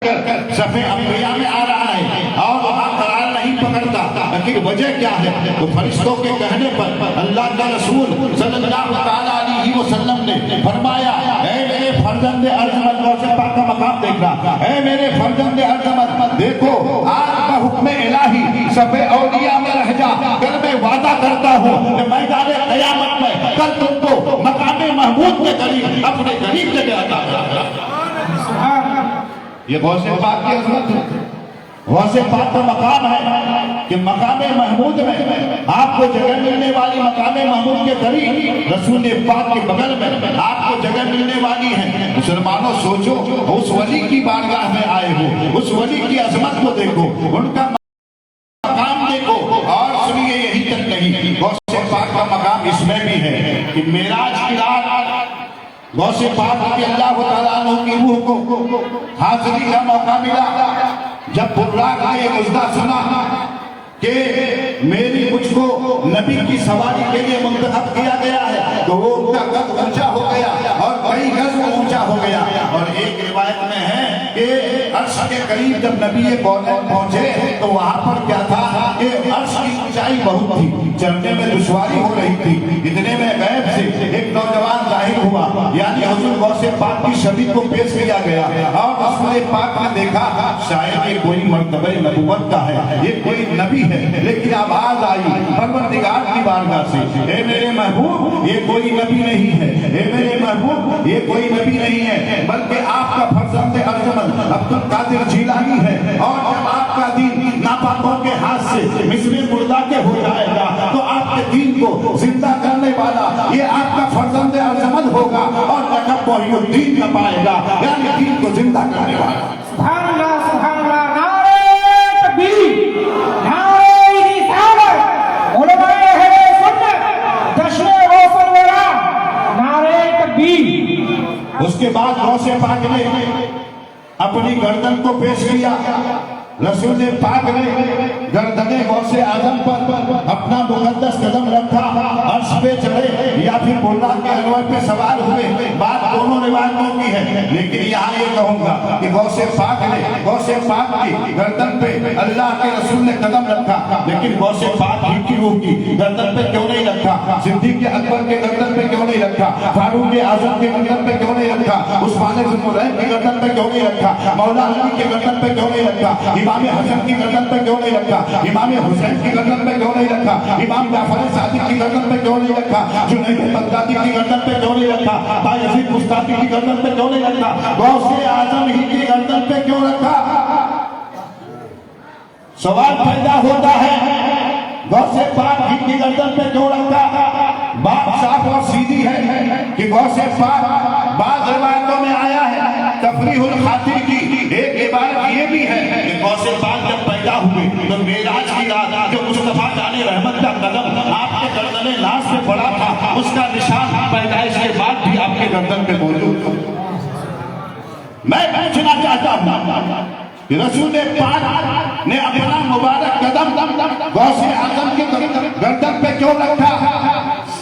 صفحے انبیاء میں آ رہا ہے اور وہاں قرار نہیں پکڑتا، لیکن وجہ کیا ہے؟ تو فرشتوں کے کہنے پر اللہ کا رسول صلی اللہ تعالیٰ علیہ وسلم نے فرمایا، اے میرے فرزند ارجمند، غوث پاک کا مقام دیکھ رہا، اے میرے فرزند ارجمند، دیکھو آج کا حکم الہی صفحے اولیاء میں رہ جا، کل میں وعدہ کرتا ہوں کہ میدان قیامت میں کل تم کو مقام محمود کے قریب اپنے قریب جگہ عطا کروں۔ یہ غوث پاک کی عظمت ہے، غوث پاک کا مقام ہے کہ مقام محمود میں آپ کو جگہ ملنے والی، مقام محمود کے قریب رسول پاک کے بغل میں آپ کو جگہ ملنے والی ہے۔ مسلمانوں سوچو، اس ولی کی بارگاہ میں آئے ہو، اس ولی کی عظمت کو دیکھو، ان کا مقام دیکھو، اور سنیے یہی تک نہیں، غوث پاک کا مقام اس میں بھی ہے کہ معراج کی رات غوث پاک کی اللہ تعالیٰ عنہ کی روح کو حاضری کا موقع ملا۔ جب براق نے یہ مجدہ سنا کہ میری مجھ کو نبی کی سواری کے لیے منتخب کیا گیا ہے، تو وہ ان کا قد اونچا ہو گیا اور کئی گز اونچا ہو گیا۔ اور ایک روایت میں ہے کہ عرش کے قریب جب نبی کونین پہنچے تو وہاں پر کیا تھا کہ عرش کی اونچائی بہت تھی، چڑھنے میں دشواری ہو رہی تھی۔ اتنے میں غیب سے ایک نوجوان ظاہر ہوا، یعنی حضور غوث پاک کی شبیہ کو پیش کیا گیا، اور رسول پاک نے دیکھا شاید یہ کوئی مرتبہ نبوت کا ہے، یہ کوئی نبی ہے، لیکن آواز آئی پروردگار کی بارگاہ سے، اے میرے محبوب یہ کوئی نبی نہیں ہے، اے میرے محبوب یہ کوئی نبی نہیں ہے، بلکہ آپ کا فرزند ارجمند عبد القادر جیلانی ہے، اور جب آپ کا دین ناپاکوں کے ہاتھ سے مثل مردہ کے ہو جائے گا تو آپ کے دین کو زندہ کرنے والا یہ آپ کا فرزند ارجمند ہوگا، اور لقب محی الدین نہ پائے گا، یعنی دین کو زندہ کرنے والا۔ سبحان اللہ، سبحان اللہ، نعرہ تکبیر، نعرہ رسالت، علماء اہل سنت، جشن غوث الورا، نعرہ تکبیر۔ اس کے بعد غوث پاک نے اپنی گردن کو پیش کیا، رسول پاک نے گردن غوث اعظم پر اپنا مقدس قدم رکھا، عرش پہ چڑھے یا پھر براق کے حلوے پہ سوار ہوئے، بات دونوں روایتوں کی ہے، لیکن یہاں یہ کہوں گا کہ غوث پاک کی گردن پہ اللہ کے رسول نے قدم رکھا، لیکن غوث پاک ہی کی روح کی گردن پہ کیوں نہیں رکھا؟ صدیق اکبر کے گردن پہ کیوں نہیں رکھا؟ فاروق اعظم کے گردن پہ کیوں نہیں رکھا؟ عثمان ذو النورین کے گردن پہ کیوں نہیں رکھا؟ مولا علی کے گردن پہ کیوں نہیں رکھا؟ امام حسن کی گردن پہ کیوں نہیں رکھا؟ امام حسین کی گردن پہ کیوں نہیں رکھا؟ امام جعفر صادق کی گردن پہ کیوں نہیں رکھا؟ جنید بغدادی کی گردن پہ کیوں نہیں رکھا؟ بایزید بستامی کی گردن پہ کیوں نہیں رکھا؟ غوث اعظم ہی کی گردن پہ کیوں رکھا؟ سوال پیدا ہوتا ہے غوث پاک ہی کی گردن پہ کیوں رکھا؟ بات صاف اور سیدھی ہے کہ غوث پاک بعض روایتوں میں آیا ہے، تفریح الخاطر کی ایک عبارت یہ بھی ہے کہ غوث پاک جب پیدا ہوئے تو معراج کی رات جو مصطفیٰ جان رحمت کا قدم آپ کے گردن ناز سے پڑا تھا، اس کا نشان پیدائش کے بعد بھی آپ کے گردن پہ موجود تھا۔ میں پوچھنا چاہتا ہوں کہ رسول پاک نے اپنا مبارک قدم غوث اعظم کے گردن پہ کیوں رکھا؟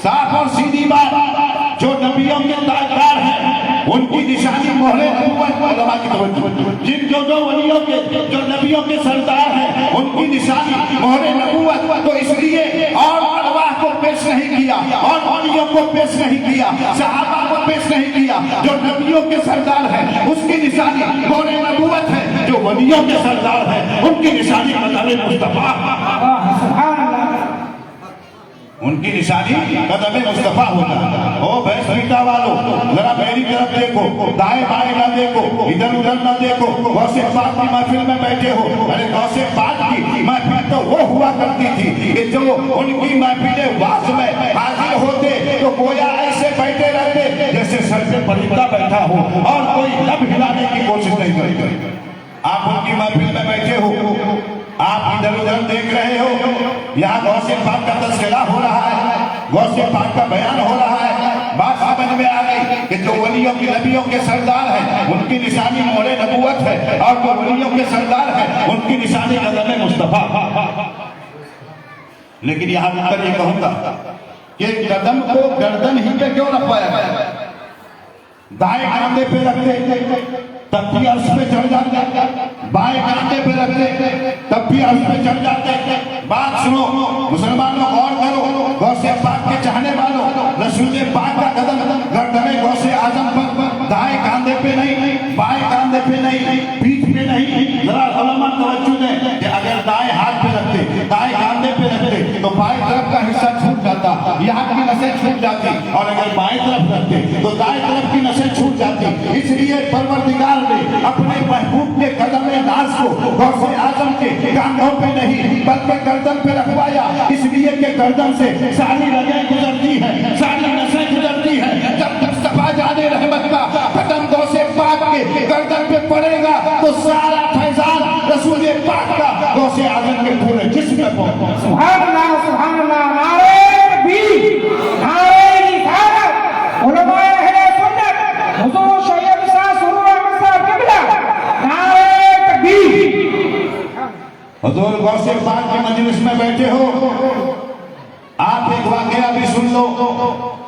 صاف اور سیدھی بات، جو نبیوں کے تاجدار ہیں ان کی نشانی مہر نبوت، علماء کی توجہ، جو ولیوں کے، جو نبیوں کے سردار ہیں ان کی نشانی مہر نبوت، تو اس لیے اور ارواح کو پیش نہیں کیا، اور ولیوں کو پیش نہیں کیا، صحابہ کو پیش نہیں کیا، جو نبیوں کے سردار ہیں اس کی نشانی مہر نبوت ہے، جو ولیوں کے سردار ہیں ان کی نشانی قدم مصطفیٰ، ان کی نشانی قدم مصطفیٰ ہوتا ہے۔ او بھینس پیٹا والو، ذرا میری طرف دیکھو، دائیں بائیں نہ دیکھو، ادھر ادھر نہ دیکھو، غوث پاک کی محفل میں بیٹھے ہو۔ ارے غوث پاک کی محفل تو وہ ہوا کرتی تھی کہ جو ان کی محفل واز میں حاضر ہوتے تو گویا ایسے بیٹھے رہتے جیسے سر پہ پرندہ بیٹھا ہو اور کوئی لب ہلانے کی کوشش نہیں کرتے۔ آپ ان کی محفل میں بیٹھے ہو، آپ ادھر ادھر دیکھ رہے ہو، یہاں غوث پاک کا تذکرہ ہو رہا ہے، غوث پاک کا بیان ہو رہا ہے، بات سمجھ میں آ گئی کہ جو ولیوں کی نبیوں کے سردار ہیں ان کی نشانی مہر نبوت ہے، اور جو ولیوں کے سردار ہیں ان کی نشانی قدم مصطفیٰ۔ لیکن یہاں پر یہ کہوں گا کہ قدم کو گردن ہی پہ کیوں رکھوایا گیا؟ دائیں کاندھے پہ رکھتے تب بھی عرش پہ چڑھ جاتے، بائیں کاندھے پہ رکھتے تب بھی عرش پہ چڑھ جاتے۔ بات سنو مسلمانوں، غور کرو، غوث پاک کے چاہنے والوں، رسول پاک کا قدم گردن غوث اعظم پر دائیں کاندھے پہ نہیں، بائیں کاندھے پہ نہیں، پیٹھ پہ نہیں۔ ذرا علماء توجہ دیں کہ اگر دائیں ہاتھ پہ رکھتے، دائیں کاندھے پہ رکھتے تو بائیں طرف کا حصہ چھوٹ جاتا، یہاں کی نسیں چھوٹ جاتی، اور اگر بائیں طرف رکھتے تو دائیں طرف کی نسیں چھوٹ جاتی۔ اس لیے پروردگار نے اپنے محبوب کے قدم ناز کو غوث اعظم کے کاندھوں پہ نہیں بلکہ گردن پہ رکھوایا، اس لیے کہ گردن سے ساری رگیں گزرتی ہیں، ساری نسیں گزرتی ہیں۔ جب تک صفا جانے رحمت کا قدم غوث پاک کے گردن پہ پڑے گا تو سارا فیضان رسول پاک کا غوث اعظم کے پورے جسم میں پہنچے۔ سبحان اللہ، سبحان اللہ، نعرہ تکبیر، نعرہ رسالت، علماء اہل سنت، حضور سید شاہ سرور احمد صاحب قبلہ، نعرہ تکبیر۔ حضور غوث پاک کی مجلس میں بیٹھے ہو، آپ ایک واقعہ بھی سن لو۔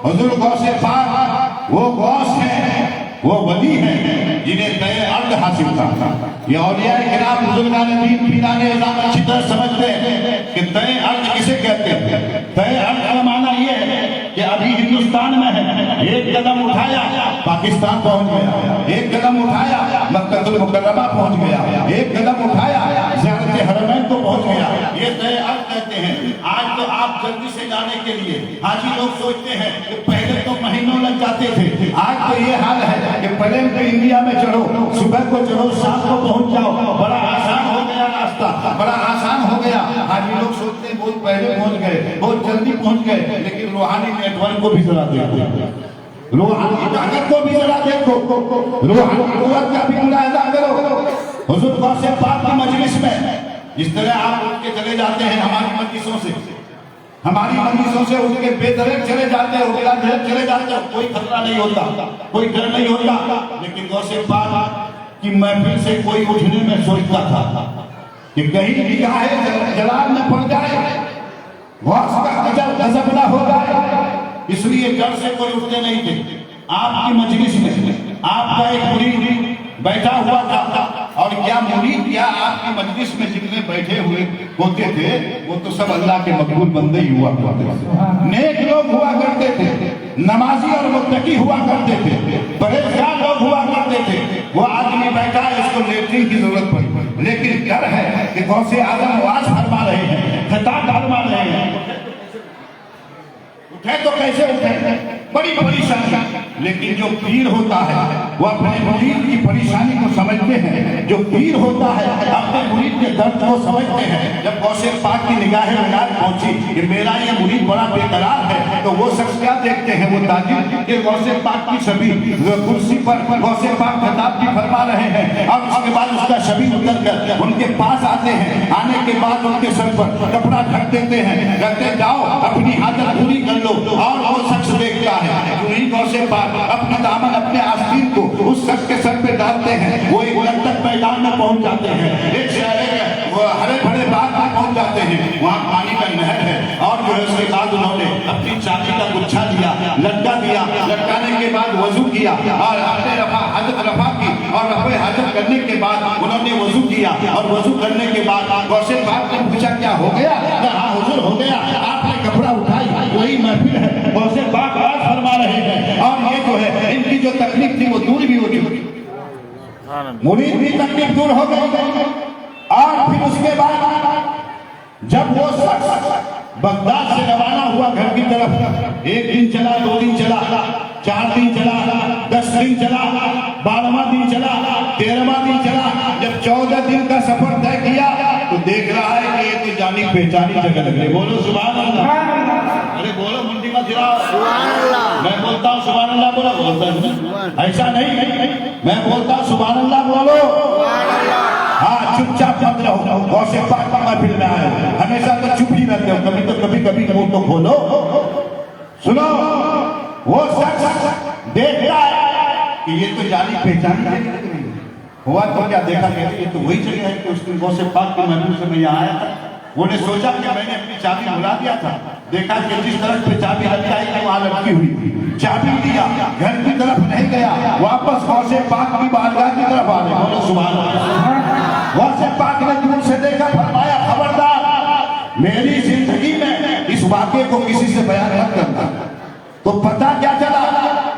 حضور غوث پاک وہ غوث ہیں، وہ ولی ہیں جنہیں طے ارض حاصل تھا۔ یہ اولیاء کرام بزرگان دین پیران اعظام اچھی طرح سمجھتے ہیں کہ طے ارض کسے کہتے ہیں۔ طے ارض کا معنی یہ ہے کہ ابھی ہندوستان میں ہے، ایک قدم اٹھایا پاکستان پہنچ گیا، ایک قدم اٹھایا مکہ المکرمہ پہنچ گیا، ایک قدم اٹھایا زیارت حرمین کو پہنچ گیا۔ یہ طے ارض کہتے ہیں۔ آج تو آپ جلدی سے جانے کے لیے حاجی لوگ سوچتے ہیں کہ پہلے تو مہینوں لگ جاتے تھے، آج تو یہ حال ہے کہ پلین پہ انڈیا میں چڑھو، صبح کو چڑھو، شام کو پہنچ جاؤ، بڑا آسان ہو گیا راستہ، بڑا آسان ہو گیا۔ حاجی لوگ سوچتے ہیں بہت پہلے پہنچ گئے، بہت جلدی پہنچ گئے، لیکن روحانی نیٹ ورک کو بھی ذرا دیکھو، روحانی طاقت کو بھی ذرا دیکھو، روحانی قوت کا بھی ملاحظہ کرو۔ حضور غوث پاک کی مجلس میں جس طرح آپ اٹھ کے چلے جاتے ہیں ہماری مجلسوں سے، ہماری مجلسوں سے اٹھ کے بے دریغ چلے جاتے ہیں، بلا دریغ چلے جاتے ہیں، کوئی خطرہ نہیں ہوتا، کوئی ڈر نہیں ہوتا۔ لیکن غوث پاک کی محفل سے کوئی اٹھنے میں سوچتا تھا کہ کہیں نگاہ جلال نہ پڑ جائے، غوث کا اجل غضب نہ ہو جائے، اس لیے ڈر سے کوئی اٹھتے نہیں تھے۔ آپ کی مجلس میں آپ کا ایک مرید بیٹھا ہوا تھا، اور کیا مرید کیا آپ کی مجلس میں جتنے بیٹھے ہوئے ہوتے تھے وہ تو سب اللہ کے مقبول بندے ہی ہوا کرتے تھے، نیک لوگ ہوا کرتے تھے، نمازی اور متقی ہوا کرتے تھے، پرہیزگار لوگ ہوا کرتے تھے۔ وہ آدمی بیٹھا ہے، اس کو لیٹرین کی ضرورت پڑی، لیکن ڈر ہے کہ غوث اعظم آواز فرما رہے ہیں، خطاب فرما رہے ہیں، اٹھے تو کیسے اٹھے، بڑی پریشانی۔ لیکن جو پیر ہوتا ہے وہ اپنے مرید کی پریشانی کو سمجھتے ہیں، جو پیر ہوتا ہے اپنے مرید کے درد کو سمجھتے ہیں۔ جب غوث پاک کی نگاہ عنایت پہنچی کہ میرا یہ مرید بڑا بے قرار ہے تو وہ شخص کیا دیکھتے ہیں، وہ تاجر کہ غوث پاک کی چھبی کرسی پر غوث پاک خطاب بھی فرما رہے ہیں، اور اس کے بعد اس کا چھبی اتر کر ان کے پاس آتے ہیں، آنے کے بعد ان کے سر پر کپڑا ڈھک دیتے ہیں، کہتے جاؤ اپنی حاجت پوری کر لو۔ اور وہ شخص دیکھتا ہے، وہی غوث پاک اپنا دامن اپنے آستین کو اس شخص کے سر پہ ڈالتے ہیں، وہ ایک لگتک میدان میں پہنچ جاتے ہیں، ایک وہ ہرے بھرے باغ میں پہنچ جاتے ہیں، وہاں پانی کا نہر ہے، اور جو ہے اس کے بعد انہوں نے اپنی چاندی کا گچھا دیا، لٹکا دیا، لٹکانے کے بعد وضو کیا اور اپنے حاجت رفع کی، اور رفع حاجت کرنے کے بعد انہوں نے وضو کیا، اور وضو کرنے کے بعد غوث پاک نے پوچھا کیا ہو گیا؟ ہاں حضور ہو گیا، آپ نے کپڑا اٹھائی، وہی محفل ہے، غوث پاک بات فرما رہے ہیں، اور یہ جو ہے ان کی جو تکلیف تھی وہ دور بھی ہو چکی، مرید بھی تکلیف دور ہو گئی۔ اور پھر اس کے بعد جب وہ شخص بغداد سے روانہ ہوا گھر کی طرف، ایک دن چلا، 2 دن چلا، 4 دن چلا، 10 دن چلا، 12واں دن چلا، 13واں دن چلا، جب 14 دن کا سفر طے کیا تو دیکھ رہا ہے کہ یہ تو جانی پہچانی جگہ لگ رہی۔ بولو سبحان اللہ، ارے بولو منڈی میں جرا سبحان اللہ، میں بولتا ہوں سبحان اللہ بولو، بولتا ہے ایسا نہیں، میں بولتا ہوں سبحان اللہ بولو، ہاں چپ چاپ مت رہو، غوث پاک کا محفل میں آئے، ہمیشہ تو چپ ہی رہتے ہو، کبھی تو کبھی منہ تو کھولو۔ سنو، وہ شخص دیکھتا ہے کہ یہ تو جانی پہچانی جگہ لگ رہی ہے، ہوا تو کیا دیکھا کہ یہ تو وہی جگہ ہے کہ اس دن غوث پاک کے محفل سے میں یہاں آیا تھا۔ وہ نے سوچا کہ میں نے اپنی چابی بھلا دیا تھا، دیکھا کہ جس طرح پہ چابی لٹکائی کی وہاں لٹکی ہوئی تھی، چابی دیا، گھر کی طرف نہیں گیا، واپس غوث پاک کی بارگاہ کی طرف آ گئے. بولو سبحان اللہ. غوث پاک نے دور سے دیکھا، فرمایا خبردار میری زندگی میں اس واقعے کو کسی سے بیان مت کرنا. تو پتہ کیا چلا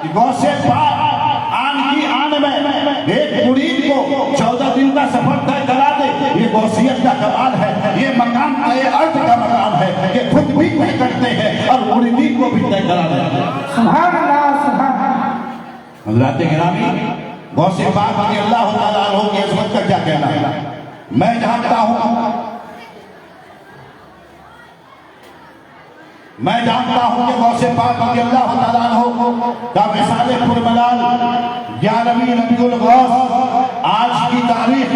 کہ غوث پاک آن کی آن میں ایک مرید کو 14 دن کا سفر طے کرا دے. یہ غوثیت کا کمال ہے، یہ مقام ارض کا مقام ہے کہ خود بھی طے کرتے ہیں اور مریدین کو بھی طے کرا دیتے ہیں. سبحان اللہ سبحان اللہ. حضرات گرامی، غوث پاک رضی اللہ تعالیٰ عنہ کی عظمت کا کیا کہنا ہے؟ میں جانتا ہوں کہ غوث پاک رضی اللہ تعالیٰ عنہ کا وصال پرملال 11ویں ربیع الغوث آج کی تاریخ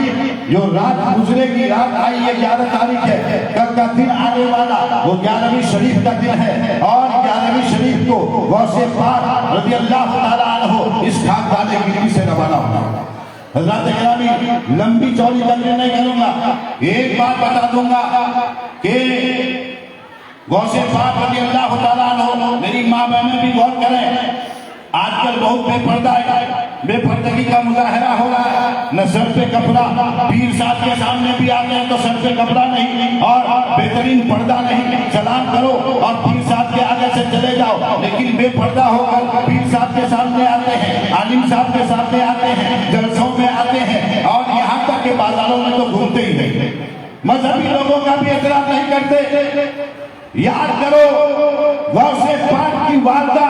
جو رات گزرے گی، رات آئی ہے 11 تاریخ ہے، کل کا دن آنے والا وہ 11ویں شریف کا دن ہے، اور 11ویں شریف کو غوث پاک رضی اللہ تعالیٰ عنہ اس خاکدان گرامی سے روانہ ہوگا. حضرات گرامی، لمبی چوڑی تقریر نہیں کروں گا، ایک بات بتا دوں گا کہ غوث پاک رضی اللہ تعالیٰ عنہ، میری ماں بہنیں بھی غور کریں، آج کل بہت بے پردہ ہے، بے پردگی کا مظاہرہ ہو رہا ہے. نہ سر پہ کپڑا، پیر صاحب کے سامنے بھی آتے ہیں تو سر پہ کپڑا نہیں اور بہترین پردہ نہیں. سلام کرو اور پیر صاحب کے آگے سے چلے جاؤ، لیکن بے پردہ ہو کر پیر صاحب کے سامنے آتے ہیں، عالم صاحب کے سامنے آتے ہیں، جلسوں میں آتے ہیں، اور یہاں تک کہ بازاروں میں تو گھومتے ہی نہیں. مذہبی لوگوں کا بھی احترام نہیں کرتے. یاد کرو غوث پاک کی والدہ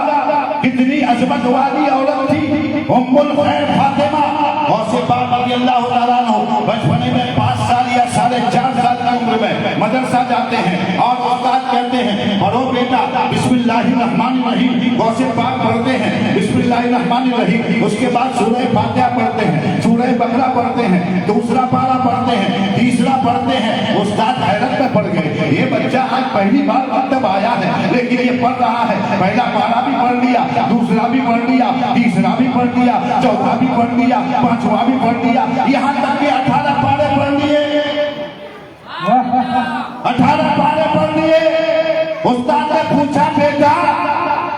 کتنی عظمت والی عورت تھی، ام الخیر فاطمہ. غوث پاک رضی اللہ تعالیٰ عنہ بچپنے میں 5 سال یا 4.5 سال کی عمر میں مدرسہ جاتے ہیں اور استاد کہتے ہیں پڑھو بیٹا بسم اللہ الرحمن الرحیم. غوث پاک پڑھتے ہیں بسم اللہ الرحمن الرحیم، اس کے بعد سورہ فاتحہ پڑھتے ہیں، سورہ بقرہ پڑھتے ہیں، دوسرا پارہ پڑھتے ہیں، تیسرا پڑھتے ہیں. استاد حیرت میں پڑ گئے، یہ بچہ آج پہلی بار مکتب آیا ہے لیکن یہ پڑھ رہا ہے، پہلا پارہ بھی پڑھ لیا، دوسرا بھی پڑھ لیا، تیسرا بھی پڑھ لیا، چوتھا بھی پڑھ لیا، 5واں بھی پڑھ لیا، یہاں تک کہ 18 پارے پڑھ لیے. 18 پارے پڑھ لیے. استاد نے پوچھا بیٹا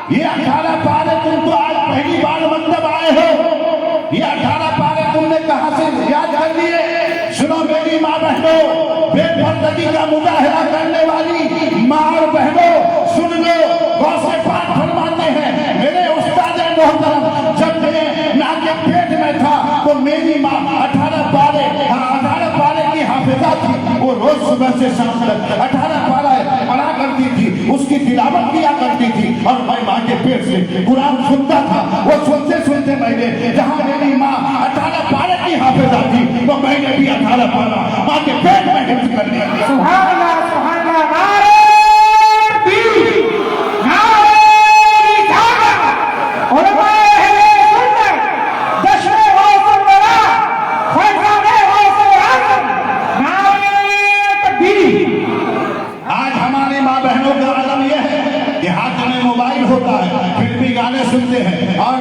یہ 18 پارے تم تو آج پہلی بار مکتب آئے ہو، یہ 18 پارے تم نے کہاں سے یاد کر لیے؟ سنو میری ماں بہنوں، بے پردگی کا مظاہرہ کرنے والی ماں اور بہنوں سن لو، غوث پاک فرماتے ہیں میرے استاد محترم جب میں ماں کے پیٹ میں تھا تو میری ماں 18 پارے کی حافظہ تھی. وہ روز صبح سے شام تک 18 پارے پڑھا کرتی تھی، اس کی تلاوت کیا کرتی تھی، اور میں ماں کے پیٹ سے قرآن سنتا تھا. وہ سنتے سنتے میں نے جہاں میری ماں 18 پارے کی حافظہ تھی وہ میں نے بھی 18 پارہ ماں کے پیٹ میں حفظ کر لیا. سبحان اللہ سبحان اللہ. نعرہ تکبیر، نعرہ رسالت. علماء اہل سنت، جشن غوث الورا، فیضان غوث اعظم، نعرہ تکبیر. آج ہماری ماں بہنوں کا عالم یہ ہے کہ ہاتھ میں موبائل ہوتا ہے، پھر بھی گانے سنتے ہیں اور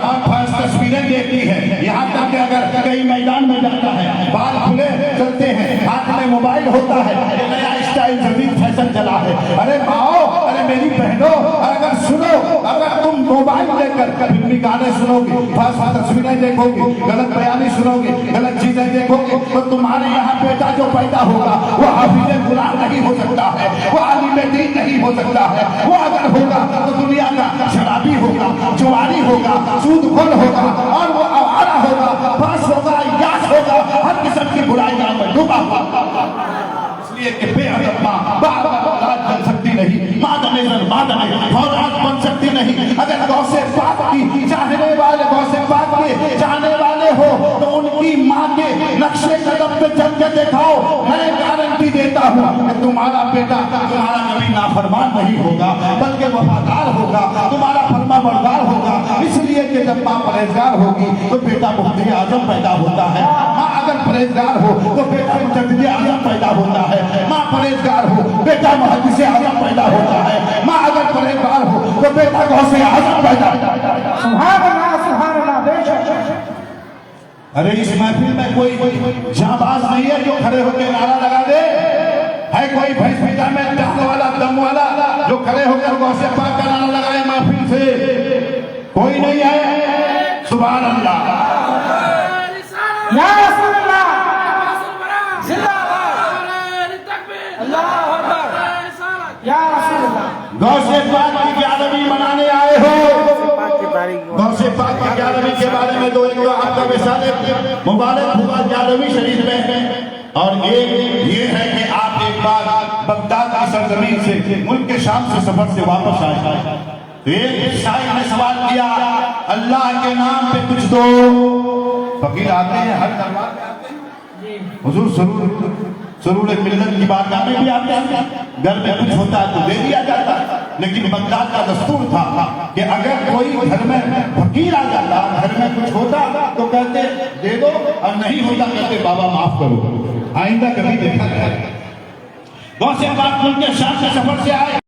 تصویریں دیکھتی ہے. یہاں تک کہ اگر کئی میدان میں جاتا ہے بال کھلے چلتے ہیں، ہاتھ میں موبائل ہوتا ہے، نیا اسٹائل جدید فیشن چلا ہے. ارے ماؤ، ارے میری بہنوں، اگر سنو، اگر تم موبائل لے کر فلمی گانے سنو گے، تصویریں دیکھو گے، غلط بیانی سنو گے، غلط چیزیں دیکھو گے، تو تمہارے یہاں بیٹا جو پیدا ہوگا وہ حافظ قرآن نہیں ہو سکتا ہے، وہ عالم دین نہیں ہو سکتا ہے. وہ اگر ہوگا تو دنیا کا شرابی ہوگا، جواری ہوگا، سود خور ہوگا، اور وہ آوارہ ہوگا، پاس ہوگا، یاس ہوگا، ہر قسم کی برائیاں میں ڈوبا ہوگا. اس لیے کہ بے ادب ماں باپ اولاد بن سکتی نہیں، مادہ فورات بن سکتی نہیں. اگر غوث پاک کی چاہنے والے، غوث پاک کے چاہنے والے ہو تو ان کی ماں کے نقشے قدم پہ چل کے دکھاؤ. میں گارنٹی دیتا ہوں کہ تمہارا بیٹا تمہارا کبھی نافرمان نہیں ہوگا بلکہ وفادار ہوگا، تمہارا فرما بردار ہوگا. اس لیے کہ جب ماں پرہیزگار ہوگی تو بیٹا مفتی اعظم پیدا ہوتا ہے. ماں اگر پرہیزگار ہو تو بیٹا مجدد اعظم پیدا ہوتا ہے. ماں پرہیزگار ہو بیٹا محدث اعظم پیدا ہوتا ہے. ماں اگر پرہیزگار ہو تو بیٹا غوث اعظم پیدا ہوتا ہے. سبحان اللہ سبحان اللہ. بے شک. ارے اس محفل میں کوئی جانباز نہیں ہے جو کھڑے ہو کے نعرہ لگا دے. ہے کوئی بھینس پیٹا میں ٹانگ والا دم والا جو کھڑے ہو کر غوث پاک کا نعرہ لگائے محفل سے، کوئی نہیں ہے، سبحان اللہ، یا رسول اللہ زندہ باد، اللہ اکبر، یا رسول اللہ۔ غوث پاک کی 11ویں منانے آئے ہو، غوث پاک کی 11ویں کے بارے میں دو آپ کا مثال مبارک ہوا 11ویں شریف میں، اور ایک یہ ہے کہ آپ ایک بار بغداد کی سرزمین سے ملک کے شام سے سفر سے واپس آئے، ایک شاعر نے سوال کیا اللہ کے نام پہ کچھ دو، فقیر آتے ہیں ہر دربار میں آتے ہیں، حضور سرور ملت کی بارگاہ میں بھی آتے ہیں، گھر میں کچھ ہوتا ہے تو دے دیا جاتا ہے، لیکن بغداد کا دستور تھا کہ اگر کوئی گھر میں فقیر آ جاتا، گھر میں کچھ ہوتا تو کہتے دے دو، اور نہیں ہوتا کہتے بابا معاف کرو، آئندہ کبھی دیکھا جائے۔ غوث پاک ملک کے شام سے سفر سے آئے۔